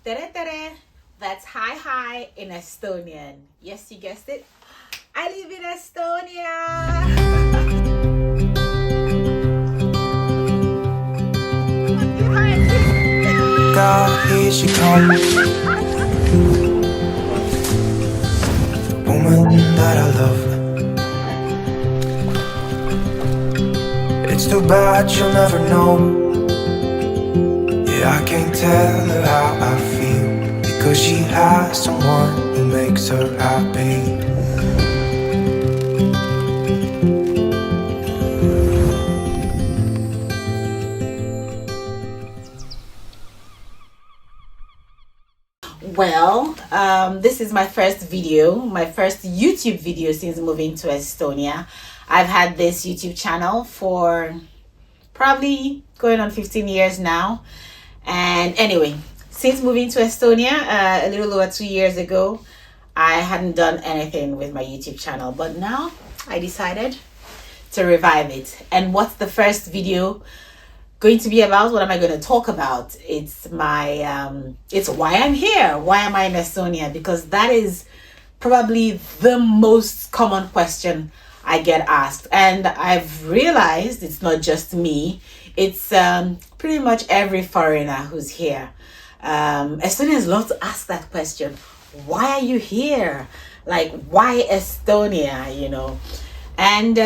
Tere tere. That's hi hi in Estonian. Yes, you guessed it. I live in Estonia. God, here she comes, the woman that I love. It's too bad she'll never know. Yeah, I can't tell her how I feel, because she has someone who makes her happy. Well, this is my first video, my first YouTube video since moving to Estonia. I've had this YouTube channel for probably going on 15 years now. And anyway, since moving to Estonia a little over 2 years ago, I hadn't done anything with my YouTube channel. But now I decided to revive it. And what's the first video going to be about? What am I going to talk about? It's it's why I'm here. Why am I in Estonia? Because that is probably the most common question I get asked, and I've realized it's not just me. It's pretty much every foreigner who's here. Estonians love to ask that question. Why are you here? Like, why Estonia? And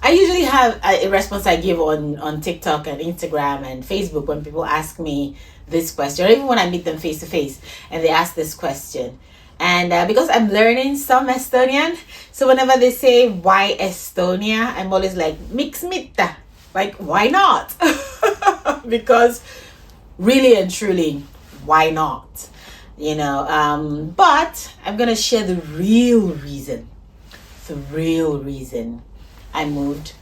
I usually have a response I give on TikTok and Instagram and Facebook when people ask me this question, or even when I meet them face to face and they ask this question. And because I'm learning some Estonian, so whenever they say, why Estonia, I'm always like, mix mitta. Like, why not? Because really and truly, why not? But I'm going to share the real reason I moved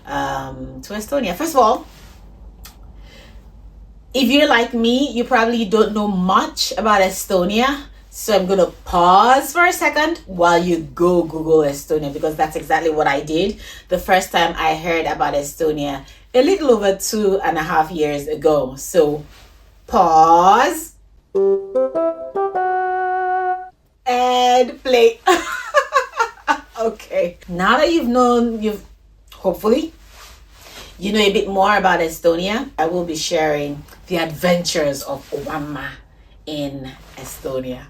to Estonia. First of all, if you're like me, you probably don't know much about Estonia. So I'm going to pause for a second while you go Google Estonia, because that's exactly what I did the first time I heard about Estonia a little over 2.5 years ago. So pause and play. Okay. Now that you've hopefully you know a bit more about Estonia, I will be sharing the adventures of Obama in Estonia.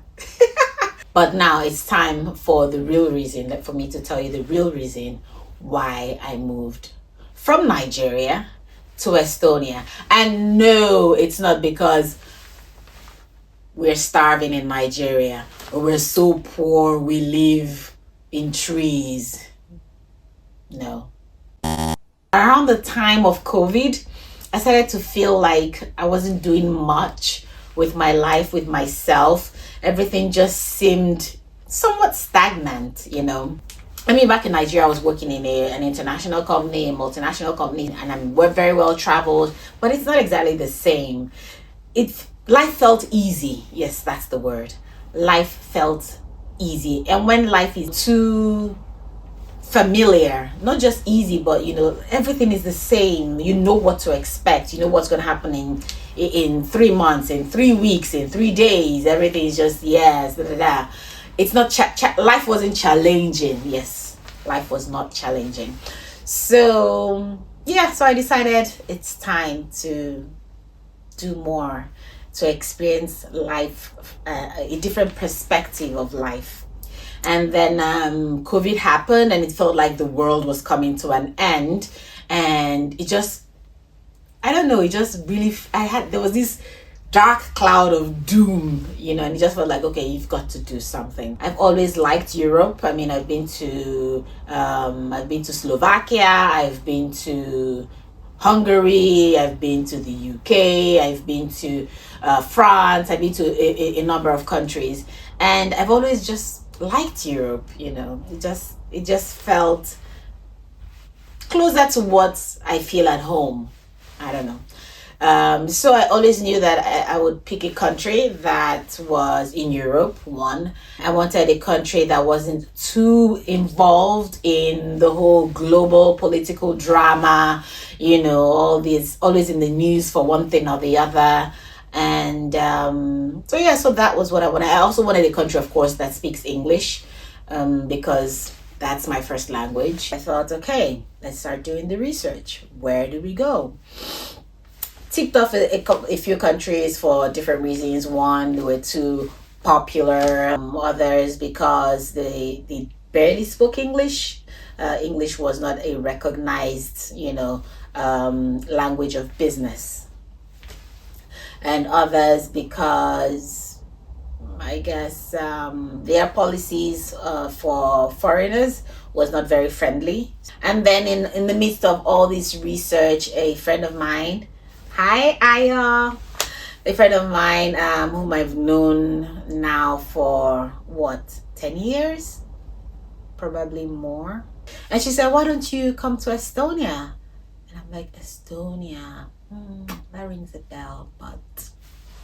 But now it's time for the real reason, for me to tell you the real reason why I moved from Nigeria to Estonia. And no, it's not because we're starving in Nigeria or we're so poor we live in trees. No. Around the time of COVID, I started to feel like I wasn't doing much with my life, with myself. Everything just seemed somewhat stagnant, I mean, back in Nigeria, I was working in an international company, a multinational company, and I'm very well traveled, but it's not exactly the same. Life felt easy. Yes, that's the word. Life felt easy. And when life is too familiar, not just easy, but everything is the same. You know what to expect. You know what's going to happen in 3 months, in 3 weeks, in 3 days. Everything is just yes, da, da, da. It's not life wasn't challenging. Yes, life was not challenging. So so I decided it's time to do more, to experience life, a different perspective of life. And then COVID happened, and it felt like the world was coming to an end. And it just, I don't know, it just really, there was this dark cloud of doom, and it just felt like, okay, you've got to do something. I've always liked Europe. I mean, I've been to Slovakia, I've been to Hungary, I've been to the UK, I've been to France, I've been to a number of countries. And I've always just liked Europe, it just felt closer to what I feel at home. I don't know. So I always knew that I would pick a country that was in Europe. One, I wanted a country that wasn't too involved in the whole global political drama, all this, always in the news for one thing or the other. And so yeah, so that was what I wanted. I also wanted a country, of course, that speaks English, because that's my first language. I thought, okay, let's start doing the research. Where do we go? Ticked off a few countries for different reasons. One, they were too popular. Others because they barely spoke English. English was not a recognized, language of business. And others because I guess their policies for foreigners was not very friendly. And then in the midst of all this research, a friend of mine, hi Aya, a friend of mine whom I've known now for what, 10 years? Probably more. And she said, why don't you come to Estonia? And I'm like, Estonia, that rings a bell, but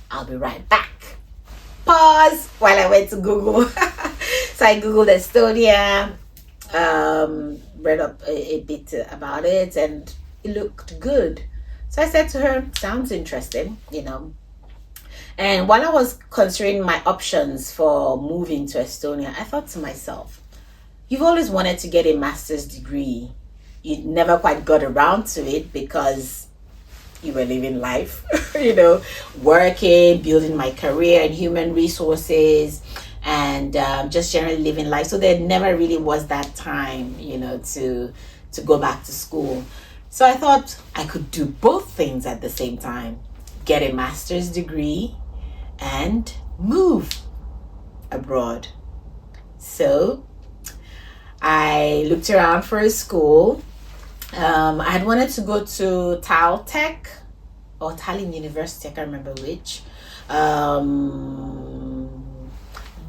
I'll be right back. Pause while I went to Google. So I Googled Estonia, read up a bit about it, and it looked good. So I said to her, sounds interesting, And while I was considering my options for moving to Estonia, I thought to myself, you've always wanted to get a master's degree. You never quite got around to it because you were living life, working, building my career in human resources, and just generally living life. So there never really was that time, to go back to school. So I thought I could do both things at the same time, get a master's degree and move abroad. So I looked around for a school. I had wanted to go to Tech or Tallinn University, I can't remember which.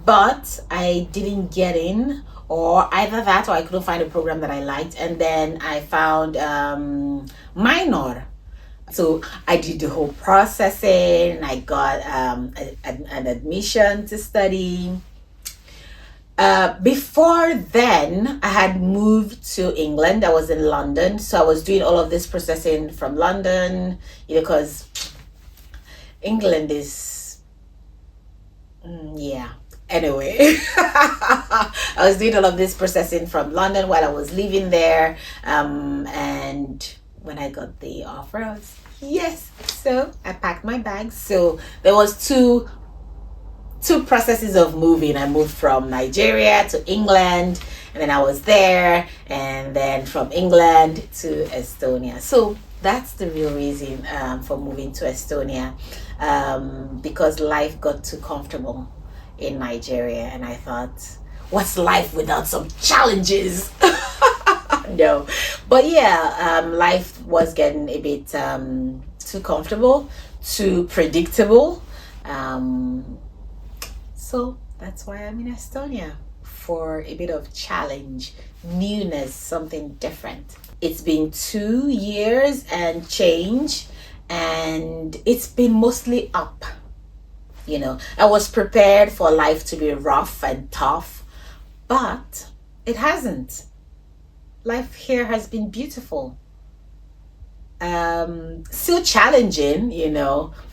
But I didn't get in, or either that or I couldn't find a program that I liked. And then I found minor. So I did the whole processing. I got an admission to study. Before then, I had moved to England. I was in London. So I was doing all of this processing from London, because England is, yeah. Anyway, I was doing all of this processing from London while I was living there. And when I got the offer, I was, yes. So I packed my bags. So there was two processes of moving. I moved from Nigeria to England, and then I was there, and then from England to Estonia. So that's the real reason for moving to Estonia, because life got too comfortable in Nigeria, and I thought, what's life without some challenges? No, but yeah, life was getting a bit too comfortable, too predictable. So that's why I'm in Estonia, for a bit of challenge, newness, something different. It's been 2 years and change, and it's been mostly up. I was prepared for life to be rough and tough, but it hasn't. Life here has been beautiful. Still challenging,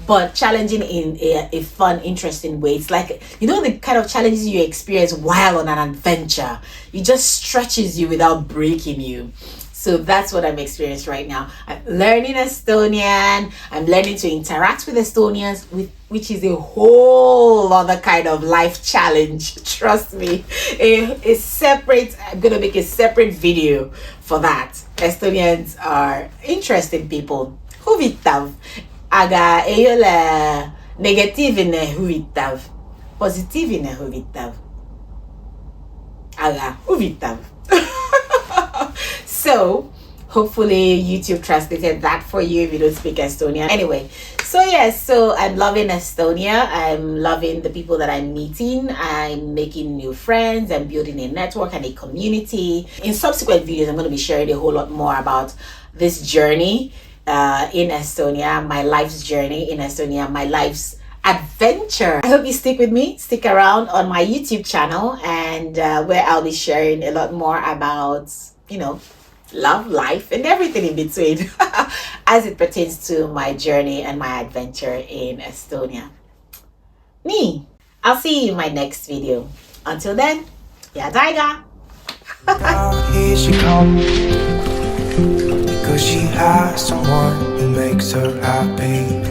but challenging in a fun, interesting way. It's like, the kind of challenges you experience while on an adventure. It just stretches you without breaking you. So that's what I'm experiencing right now. I'm learning Estonian. I'm learning to interact with Estonians, which is a whole other kind of life challenge. Trust me. I'm going to make a separate video for that. Estonians are interesting people. Huvitav. Aga eile negatiivne huvitav. Positiivne huvitav. Aga huvitav. So hopefully YouTube translated that for you if you don't speak Estonian. Anyway, so I'm loving Estonia. I'm loving the people that I'm meeting. I'm making new friends. I'm building a network and a community. In subsequent videos, I'm going to be sharing a whole lot more about this journey in Estonia, my life's journey in Estonia, my life's adventure. I hope you stick with me, stick around on my YouTube channel, and where I'll be sharing a lot more about, love, life, and everything in between as it pertains to my journey and my adventure in Estonia. Me, I'll see you in my next video. Until then, yeah, Daiga. Out here she comes because she has someone who makes her happy.